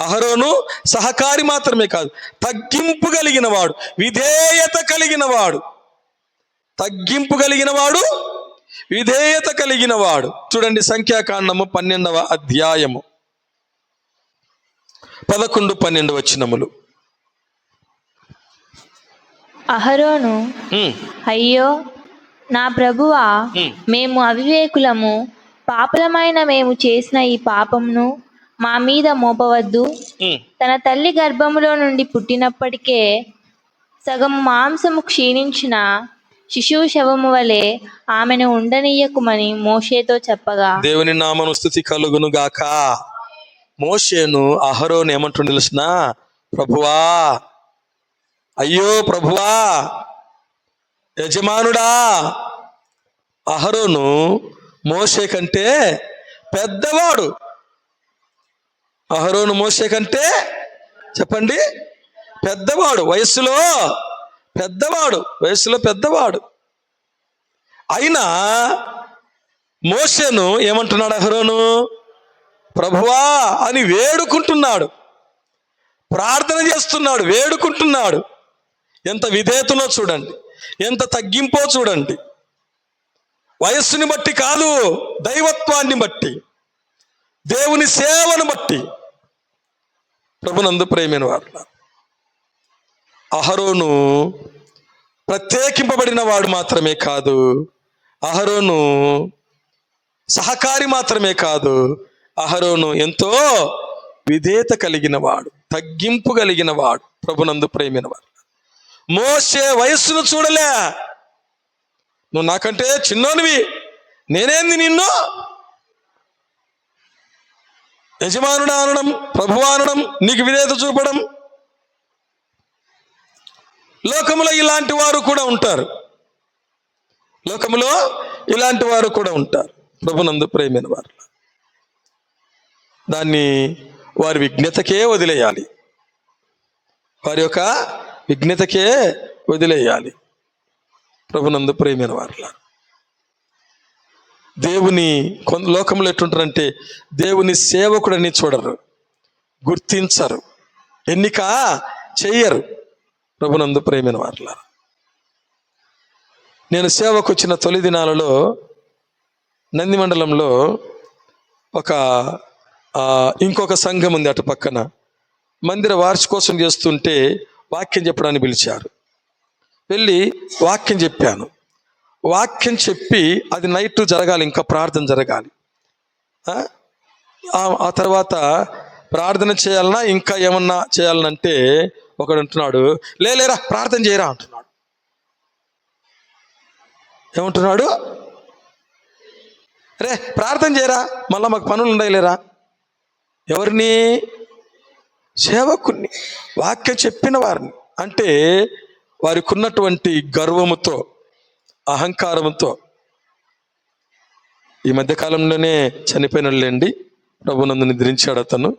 అహరోను సహకారి మాత్రమే కాదు, తగ్గింపు కలిగిన వాడు, విధేయత కలిగిన వాడు. తగ్గింపు కలిగిన వాడు, విధేయత కలిగిన వాడు. చూడండి, సంఖ్యాకాండము 12వ అధ్యాయము 11-12 వచనములు. అహరోను, అయ్యో నా ప్రభువా, మేము అవివేకులము, పాపులమైన మేము చేసిన ఈ పాపమును మా మీద మోపవద్దు. తన తల్లి గర్భములో నుండి పుట్టినప్పటికే సగం మాంసము క్షీణించిన శిశువు శవము వలె ఆమెను ఉండనీయకుమని మోషేతో చెప్పగా. దేవుని నామమున స్తుతి కలుగును గాక. మోషేను అహరోను ఏమంటుండు తెలుసునా? ప్రభువా, అయ్యో ప్రభువా, యజమానుడా. అహరోను మోషే కంటే పెద్దవాడు. అహరోను మోషే కంటే, చెప్పండి, పెద్దవాడు. వయస్సులో పెద్దవాడు. అయినా మోషేను ఏమంటున్నాడు అహరోను? ప్రభువా అని వేడుకుంటున్నాడు, ప్రార్థన చేస్తున్నాడు, వేడుకుంటున్నాడు. ఎంత విధేయతనో చూడండి, ఎంత తగ్గింపో చూడండి. వయస్సుని బట్టి కాదు, దైవత్వాన్ని బట్టి, దేవుని సేవను బట్టి. ప్రభునందు ప్రియమైన వారు, అహరోను ప్రత్యేకింపబడిన వాడు మాత్రమే కాదు, అహరోను సహకారి మాత్రమే కాదు, అహరోను ఎంతో విధేయత కలిగిన వాడు, తగ్గింపు కలిగిన వాడు. ప్రభునందు ప్రియమైన వారు, మోషే వయస్సును చూడలే. నువ్వు నాకంటే చిన్నోనివి, నేనేంది నిన్ను యజమానుడు అనడం, ప్రభువా అనడం, నీకు విధేయత చూపడం. లోకములో ఇలాంటి వారు కూడా ఉంటారు. ప్రభునందు ప్రియమైన వారు, దాన్ని వారి విజ్ఞతకే వదిలేయాలి. వారి యొక్క విజ్ఞతకే వదిలేయాలి. ప్రభునందు ప్రియమైన వారు, దేవుని లోకంలో ఎట్లుంటారంటే దేవుని సేవకుడని చూడరు, గుర్తించరు, ఎన్నిక చెయ్యరు. ప్రభునందు ప్రియమైన వారు, నేను సేవకు వచ్చిన తొలి దినాలలో నంది మండలంలో ఇంకొక సంఘం ఉంది అటు పక్కన. మందిర వార్షికోత్సవం చేస్తుంటే వాక్యం చెప్పడానికి పిలిచారు. వెళ్ళి వాక్యం చెప్పాను. వాక్యం చెప్పి అది నైట్ జరగాలి, ఇంకా ప్రార్థన జరగాలి. ఆ తర్వాత ప్రార్థన చేయాలన్నా ఇంకా ఏమన్నా చేయాలనంటే ఒకడు అంటున్నాడు, లేరా ప్రార్థన చేయరా అంటున్నాడు. ఏమంటున్నాడు? రే ప్రార్థన చేయరా, మళ్ళా మాకు పనులు ఉన్నాయి లేరా. ఎవరిని? సేవకుని, వాక్యం చెప్పిన వారిని. అంటే వారికి ఉన్నటువంటి గర్వముతో, అహంకారంతో. ఈ మధ్యకాలంలోనే చనిపోయినలేండి, ప్రభునందు నిద్రించాడు అతను.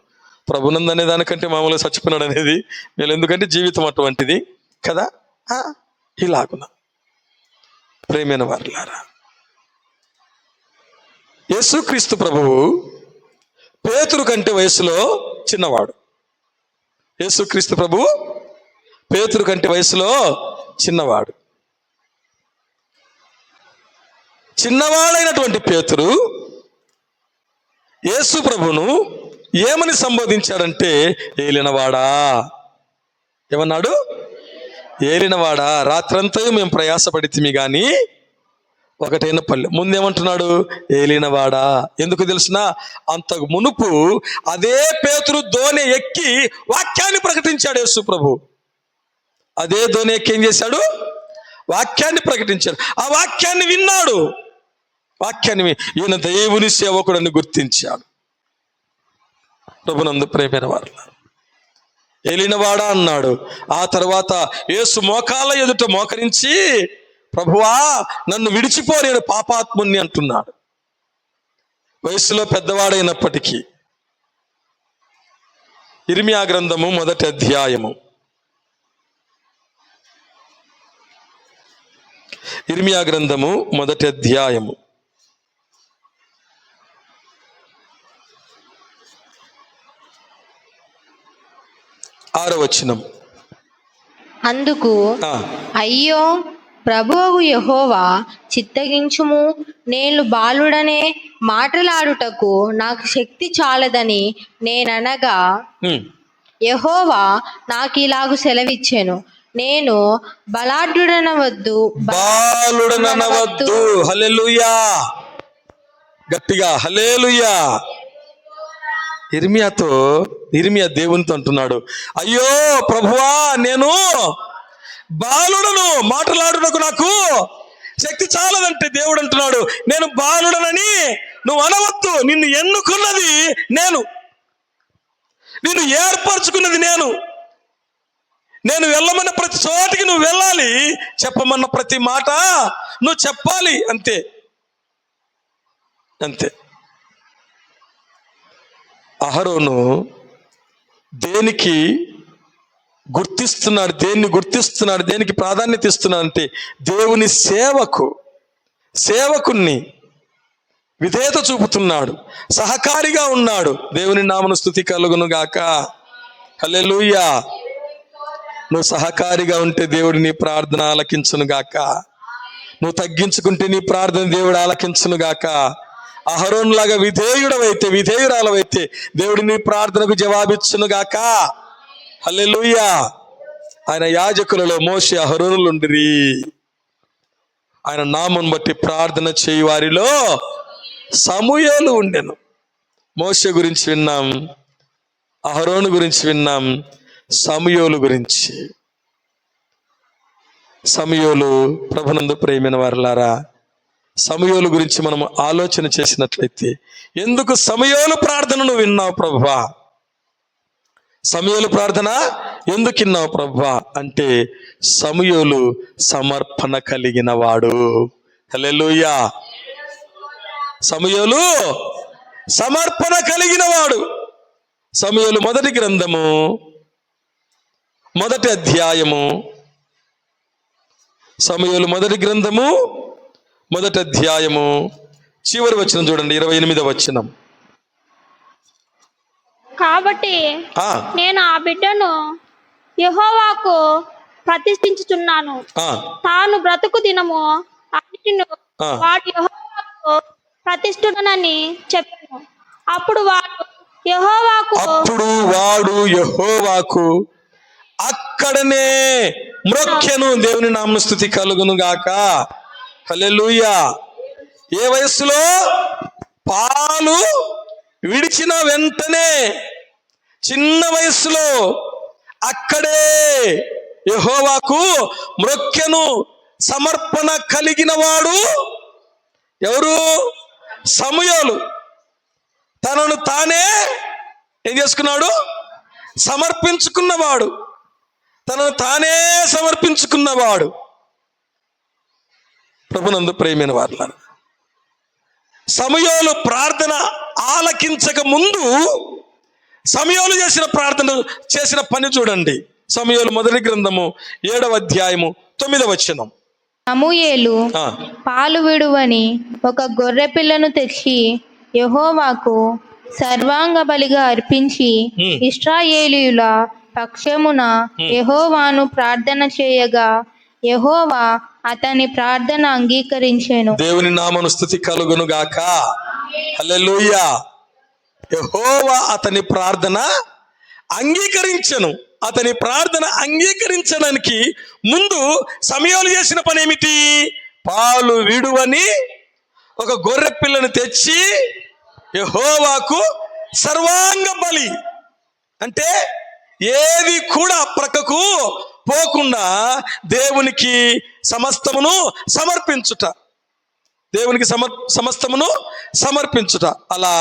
ప్రభునందు అనే దానికంటే మామూలుగా చచ్చిపోయినాడు అనేది వీళ్ళు, ఎందుకంటే జీవితం అటువంటిది కదా. ఇలాగున ప్రేమైన వారులారా, యేసుక్రీస్తు ప్రభువు పేతురు కంటే వయసులో చిన్నవాడు. యేసుక్రీస్తు ప్రభువు పేతురు కంటే వయసులో చిన్నవాడు. చిన్నవాడైనటువంటి పేతురు యేసు ప్రభువును ఏమని సంబోధించాడంటే, ఏలినవాడా. ఏమన్నాడు? ఏలినవాడా, రాత్రంతా మేము ప్రయాసపడితిమి గాని ఒకటైన పల్లె. ముందేమంటున్నాడు? ఏలినవాడా. ఎందుకు తెలుసునా? అంతకు మునుపు అదే పేతురు దోణి ఎక్కి వాక్యాన్ని ప్రకటించాడు యేసు ప్రభు. అదే దోణి ఎక్కి ఏం చేశాడు? వాక్యాన్ని ప్రకటించాడు. ఆ వాక్యాన్ని విన్నాడు. ఈయన దేవుని సేవకుడని గుర్తించాడు. ప్రభునందు ప్రేమైన వారు, ఏలినవాడా అన్నాడు. ఆ తర్వాత యేసు మోకాళ్ళ ఎదుట మోకరించి, ప్రభువా నన్ను విడిచిపో, నేను పాపాత్ముణ్ణి అంటున్నాడు. వయస్సులో పెద్దవాడైనప్పటికీ. ఇర్మియా గ్రంథము 1వ అధ్యాయము. ఇర్మియా గ్రంథము 1వ అధ్యాయము 6వ వచనం. అందుకు అయ్యో ప్రభువు యెహోవా, చిత్తగించుము, నేను బాలుడనే మాటలాడుటకు నాకు శక్తి చాలదని నేననగా యెహోవా నాకు ఇలాగు సెలవిచ్చెను, నేను బాలుడనవద్దు. హల్లెలూయా, గట్టిగా హల్లెలూయా. ఇర్మియా దేవునితో అంటున్నాడు, అయ్యో ప్రభువా, నేను బాలుడను, మాటలాడుటకు నాకు శక్తి చాలదంటే దేవుడు అంటున్నాడు, నేను బాలుడనని నువ్వు అనవద్దు. నిన్ను ఎన్నుకున్నది నేను, నిన్ను ఏర్పరచుకున్నది నేను వెళ్ళమన్న ప్రతి చోటికి నువ్వు వెళ్ళాలి, చెప్పమన్న ప్రతి మాట నువ్వు చెప్పాలి. అంతే. అహరోను దేనికి గుర్తిస్తున్నాడు, దేనికి ప్రాధాన్యత ఇస్తున్నాడు అంటే, దేవుని సేవకుణ్ణి విధేయత చూపుతున్నాడు, సహకారిగా ఉన్నాడు. దేవుని నామమున స్తుతి కలుగును గాక. హల్లెలూయా. నువ్వు సహకారిగా ఉంటే దేవుడు నీ ప్రార్థన ఆలకించును గాక. నువ్వు తగ్గించుకుంటే నీ ప్రార్థన దేవుడు ఆలకించును గాక. అహరోను లాగా విధేయురాలవైతే దేవుడు నీ ప్రార్థనకు జవాబిచ్చును గాక. హల్లెలూయా. ఆయన యాజకులలో మోషే, అహరోనులుండిరి. ఆయన నామం బట్టి ప్రార్థన చేయి వారిలో సమూయేలు ఉండెను. మోషే గురించి విన్నాం, అహరోను గురించి విన్నాం, సమూయేలు గురించి. సమూయేలు ప్రభునందు ప్రియమైన వారలారా, సమూయేలు గురించి మనం ఆలోచన చేసినట్లయితే, ఎందుకు సమూయేలు ప్రార్థనను విన్నావు ప్రభువా? సమూయేలు ప్రార్థన ఎందుకు విన్నావు ప్రభువా అంటే, సమూయేలు సమర్పణ కలిగిన వాడు. హల్లెలూయా. సమూయేలు సమర్పణ కలిగిన వాడు. సమూయేలు మొదటి గ్రంథము 1వ అధ్యాయము. సమూయేలు మొదటి గ్రంథము 1వ అధ్యాయము చివరి వచనం చూడండి, 28వ వచనం. కాబట్టి నేను ఆ బిడ్డను యెహోవాకు ప్రతిష్ఠించుచున్నాను, తాను బ్రతుకు దినము అన్నిటిని వాడు యెహోవాకు ప్రతిష్ఠుడనని చెప్పాను. అప్పుడు వాడు యెహోవాకు అక్కడనే మ్రొక్కెను. దేవుని నామమున స్తుతి కలుగును గాక. హల్లెలూయా. ఏ వయస్సులో? పాలు విడిచిన వెంటనే, చిన్న వయస్సులో అక్కడే యెహోవాకు మ్రొక్కెను. సమర్పణ కలిగిన వాడు ఎవరు? సమూయేలు. తనను తానే ఏం చేసుకున్నాడు? సమర్పించుకున్నవాడు. ప్రభునందు ప్రియమైన వారలారా, సమూయేలు ప్రార్థన ఆలకించక ముందు సమూయేలు చేసిన పని చూడండి. సమూయేలు మొదటి గ్రంథము 7వ అధ్యాయము 9వ వచనం. సమూయేలు పాలు విడువని ఒక గొర్రె పిల్లను తెచ్చి యెహోవాకు సర్వాంగ బలిగా అర్పించి, ఇశ్రాయేలీయుల పక్షమున యెహోవాను ప్రార్థన చేయగా యెహోవా అతని ప్రార్థన అంగీకరించెను. దేవుని నామమున స్తుతి కలుగును గాక. హల్లెలూయా. యెహోవా అతని ప్రార్థన అంగీకరించెను. అతని ప్రార్థన అంగీకరించడానికి ముందు సమూయేలు చేసిన పని ఏమిటి? పాలు విడువని ఒక గొర్రె పిల్లను తెచ్చి యెహోవాకు సర్వాంగ బలి, అంటే ఏది కూడా ప్రక్కకు పోకుండా దేవునికి సమస్తమును సమర్పించుట, దేవునికి సమస్తమును సమర్పించుట. అలా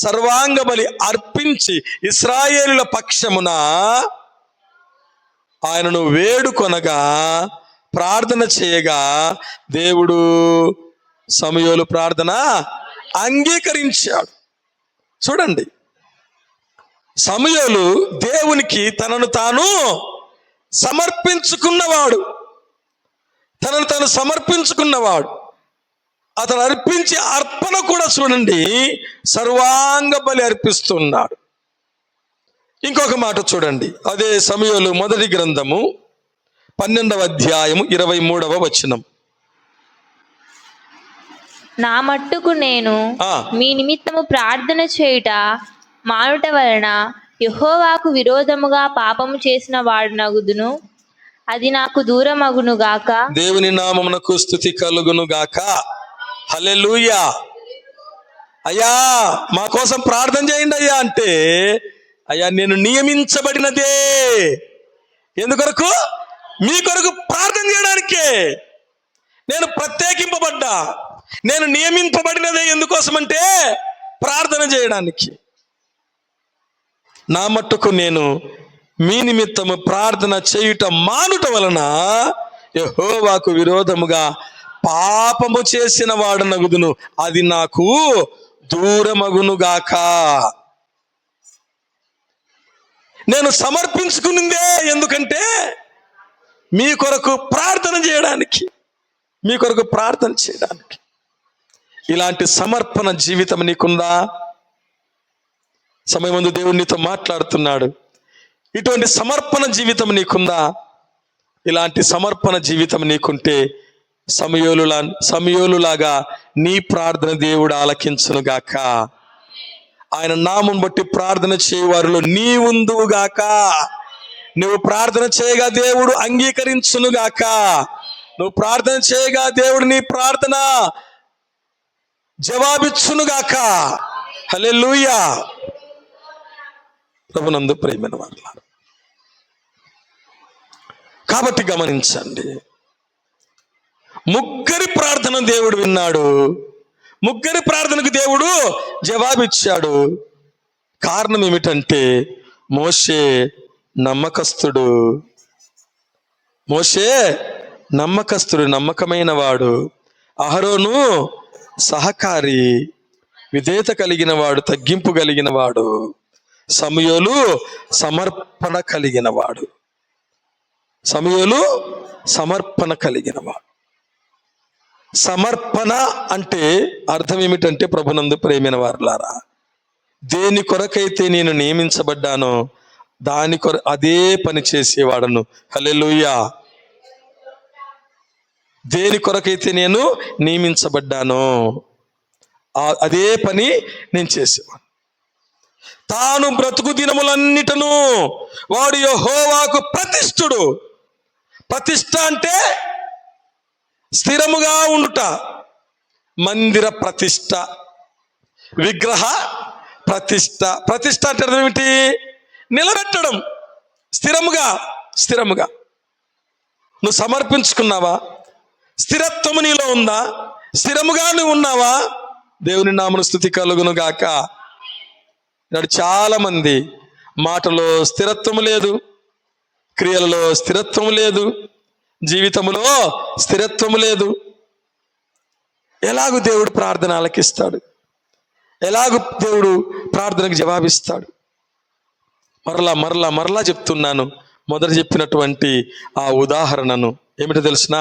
సర్వాంగ బలి అర్పించి ఇశ్రాయేలుల పక్షమున ఆయనను వేడుకొనగా, ప్రార్థన చేయగా దేవుడు సమూయేలు ప్రార్థన అంగీకరించాడు. చూడండి, సమూయేలు దేవునికి తనను తాను సమర్పించుకున్నవాడు. తనను తాను సమర్పించుకున్నవాడు. అతను అర్పించే అర్పణ కూడా చూడండి, సర్వాంగ బలి అర్పిస్తున్నాడు. ఇంకొక మాట చూడండి, అదే సమూయేలు మొదటి గ్రంథము 12వ అధ్యాయము 23వ వచనం. నా మట్టుకు నేను మీ నిమిత్తము ప్రార్థన చేయుట మానుట వలన యెహోవాకు విరోధముగా పాపము చేసిన వాడునగుదును, అది నాకు దూరమగును గాక. దేవుని నామమునకు స్తుతి కలుగును గాక. హల్లెలూయా. అయ్యా మా కోసం ప్రార్థన చేయండి అయ్యా అంటే, అయ్యా నేను నియమించబడినదే ఎందుకొరకు? మీ కొరకు ప్రార్థన చేయడానికే నేను ప్రత్యేకింపబడ్డా. నేను నియమింపబడినదే ఎందుకోసమంటే ప్రార్థన చేయడానికి. నా మట్టుకు నేను మీ నిమిత్తము ప్రార్థన చేయుట మానుట వలన యెహోవాకు విరోధముగా పాపము చేసిన వాడనగుదును, అది నాకు దూరమగునుగాక. నేను సమర్పించుకునిందే ఎందుకంటే మీ కొరకు ప్రార్థన చేయడానికి, మీ కొరకు ప్రార్థన చేయడానికి. ఇలాంటి సమర్పణ జీవితం నీకుందా? సమయం ముందు దేవుడు నీతో మాట్లాడుతున్నాడు. ఇటువంటి సమర్పణ జీవితం నీకుందా? ఇలాంటి సమర్పణ జీవితం నీకుంటే సమూయేలులాగా నీ ప్రార్థన దేవుడు ఆలకించునుగాక. ఆయన నామం బట్టి ప్రార్థన చేయవారిలో నీ ఉందువుగాక. నువ్వు ప్రార్థన చేయగా దేవుడు అంగీకరించునుగాక. నువ్వు ప్రార్థన చేయగా దేవుడు నీ ప్రార్థన జవాబిచ్చునుగాక. హల్లెలూయా. ప్రభునందు ప్రియమైన వారులారా, కాబట్టి గమనించండి, ముగ్గురి ప్రార్థన దేవుడు విన్నాడు. ముగ్గురి ప్రార్థనకు దేవుడు జవాబిచ్చాడు. కారణం ఏమిటంటే మోషే నమ్మకస్తుడు. మోషే నమ్మకస్తుడు, నమ్మకమైన వాడు. అహరోను సహకారి, విధేయత కలిగిన వాడు, తగ్గింపు కలిగిన వాడు. సమూయేలు సమర్పణ కలిగిన వాడు. సమూయేలు సమర్పణ కలిగిన వాడు. సమర్పణ అంటే అర్థం ఏమిటంటే, ప్రభునందు ప్రియమైన వారులారా, దేని కొరకైతే నేను నియమించబడ్డానో దాని అదే పని చేసేవాడను. హల్లెలూయా. దేని కొరకైతే నేను నియమించబడ్డానో అదే పని నేను చేసేవాడు. తాను బ్రతుకు దినములన్నిటను వాడు యెహోవాకు ప్రతిష్ఠుడు. ప్రతిష్ఠ అంటే స్థిరముగా ఉండుట. మందిర ప్రతిష్ఠ, విగ్రహ ప్రతిష్ఠ. ప్రతిష్ఠ అంటే అర్థం ఏమిటి? నిలబెట్టడం. స్థిరముగా నువ్వు సమర్పించుకున్నావా? స్థిరత్వము నీలో ఉందా? స్థిరముగా నువ్వు ఉన్నావా? దేవుని నామమున స్తుతి కలుగును గాక. నాడు చాలా మంది మాటలో స్థిరత్వము లేదు, క్రియలలో స్థిరత్వము లేదు, జీవితంలో స్థిరత్వము లేదు. ఎలాగూ దేవుడు ప్రార్థన ఆలకిస్తాడు? ఎలాగూ దేవుడు ప్రార్థనకు జవాబిస్తాడు? మరలా చెప్తున్నాను, మొదట చెప్పినటువంటి ఆ ఉదాహరణను. ఏమిటో తెలిసిన?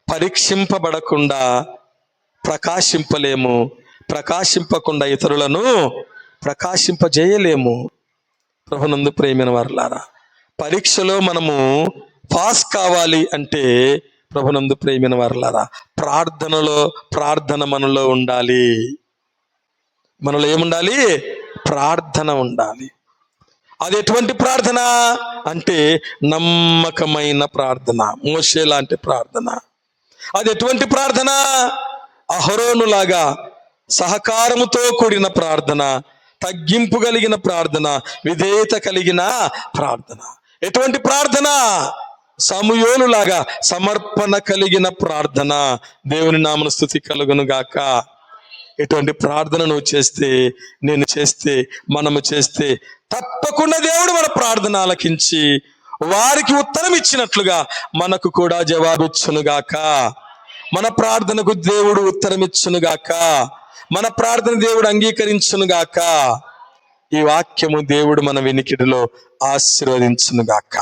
పరీక్షింపబడకుండా ప్రకాశింపలేము, ప్రకాశింపకుండా ఇతరులను ప్రకాశింపజేయలేము. ప్రభునందు ప్రియమైన వారులారా, పరీక్షలో మనము పాస్ కావాలి అంటే, ప్రభునందు ప్రియమైన వారులారా, ప్రార్థన మనలో ఉండాలి. మనలో ఏముండాలి? ప్రార్థన ఉండాలి. అది ఎటువంటి ప్రార్థన అంటే నమ్మకమైన ప్రార్థన, మోషే లాంటి ప్రార్థన. అది ఎటువంటి ప్రార్థన? అహరోనులాగా సహకారముతో కూడిన ప్రార్థన, తగ్గింపు కలిగిన ప్రార్థన, విధేయత కలిగిన ప్రార్థన. ఎటువంటి ప్రార్థన? సమూయేలులాగా సమర్పణ కలిగిన ప్రార్థన. దేవుని నామమున స్తుతి కలుగును గాక. ఎటువంటి ప్రార్థన నువ్వు చేస్తే, నేను చేస్తే, మనము చేస్తే తప్పకుండా దేవుడు మన ప్రార్థన ఆలకించి వారికి ఉత్తరం ఇచ్చినట్లుగా మనకు కూడా జవాబిచ్చునుగాక. మన ప్రార్థనకు దేవుడు ఉత్తరం ఇచ్చునుగాక. మన ప్రార్థన దేవుడు అంగీకరించునుగాక. ఈ వాక్యము దేవుడు మన వినికిడిలో ఆశీర్వదించునుగాక.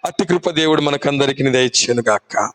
అట్టి కృప దేవుడు మనకందరికి దయచేయునుగాక.